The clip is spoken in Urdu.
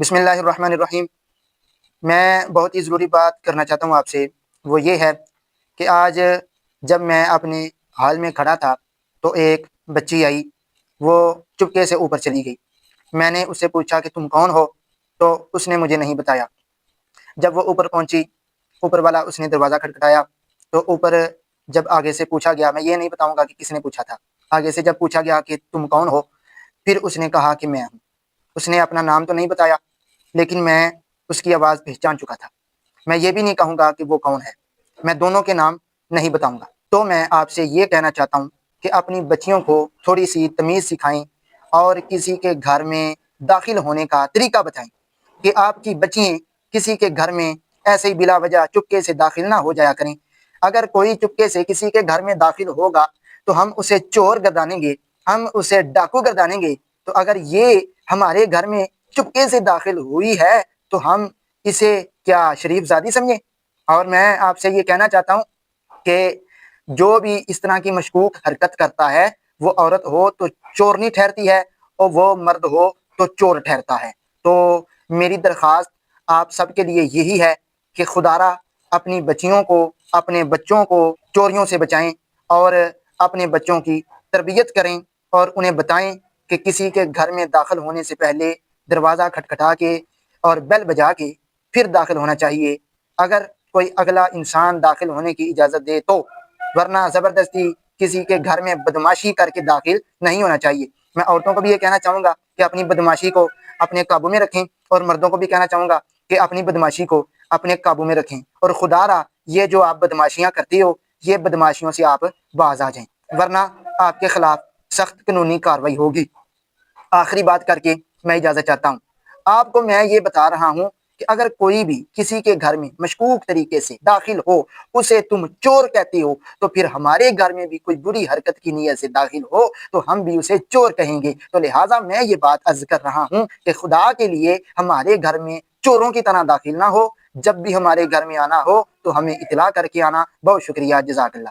بسم اللہ الرحمن الرحیم۔ میں بہت ہی ضروری بات کرنا چاہتا ہوں آپ سے، وہ یہ ہے کہ آج جب میں اپنے ہال میں کھڑا تھا تو ایک بچی آئی، وہ چپکے سے اوپر چلی گئی۔ میں نے اس سے پوچھا کہ تم کون ہو، تو اس نے مجھے نہیں بتایا۔ جب وہ اوپر پہنچی، اوپر والا اس نے دروازہ کھٹکھٹایا تو اوپر جب آگے سے پوچھا گیا، میں یہ نہیں بتاؤں گا کہ کس نے پوچھا تھا، آگے سے جب پوچھا گیا کہ تم کون ہو، پھر اس نے کہا کہ میں ہوں۔ اس نے اپنا نام تو نہیں بتایا، لیکن میں اس کی آواز پہچان چکا تھا۔ میں یہ بھی نہیں کہوں گا کہ وہ کون ہے، میں دونوں کے نام نہیں بتاؤں گا۔ تو میں آپ سے یہ کہنا چاہتا ہوں کہ اپنی بچیوں کو تھوڑی سی تمیز سکھائیں اور کسی کے گھر میں داخل ہونے کا طریقہ بتائیں کہ آپ کی بچیاں کسی کے گھر میں ایسے ہی بلا وجہ چپکے سے داخل نہ ہو جایا کریں۔ اگر کوئی چپکے سے کسی کے گھر میں داخل ہوگا تو ہم اسے چور گردانیں گے، ہم اسے ڈاکو گردانیں گے۔ تو اگر یہ ہمارے گھر میں چپکے سے داخل ہوئی ہے تو ہم اسے کیا شریف زادی سمجھیں؟ اور میں آپ سے یہ کہنا چاہتا ہوں کہ جو بھی اس طرح کی مشکوک حرکت کرتا ہے، وہ عورت ہو تو چورنی ٹھہرتی ہے اور وہ مرد ہو تو چور ٹھہرتا ہے۔ تو میری درخواست آپ سب کے لیے یہی ہے کہ خدا را اپنی بچیوں کو، اپنے بچوں کو چوریوں سے بچائیں اور اپنے بچوں کی تربیت کریں اور انہیں بتائیں کہ کسی کے گھر میں داخل ہونے سے پہلے دروازہ کھٹکھٹا کے اور بیل بجا کے پھر داخل ہونا چاہیے، اگر کوئی اگلا انسان داخل ہونے کی اجازت دے تو، ورنہ زبردستی کسی کے گھر میں بدماشی کر کے داخل نہیں ہونا چاہیے۔ میں عورتوں کو بھی یہ کہنا چاہوں گا کہ اپنی بدماشی کو اپنے قابو میں رکھیں، اور مردوں کو بھی کہنا چاہوں گا کہ اپنی بدماشی کو اپنے قابو میں رکھیں، اور خدا را یہ جو آپ بدماشیاں کرتی ہو، یہ بدماشیوں سے آپ باز آ جائیں، ورنہ آپ کے خلاف سخت قانونی کارروائی ہوگی۔ آخری بات کر کے میں اجازت چاہتا ہوں۔ آپ کو میں یہ بتا رہا ہوں کہ اگر کوئی بھی کسی کے گھر میں مشکوک طریقے سے داخل ہو، اسے تم چور کہتے ہو، تو پھر ہمارے گھر میں بھی کوئی بری حرکت کی نیت سے داخل ہو تو ہم بھی اسے چور کہیں گے۔ تو لہٰذا میں یہ بات عرض کر رہا ہوں کہ خدا کے لیے ہمارے گھر میں چوروں کی طرح داخل نہ ہو۔ جب بھی ہمارے گھر میں آنا ہو تو ہمیں اطلاع کر کے آنا۔ بہت شکریہ، جزاک اللہ۔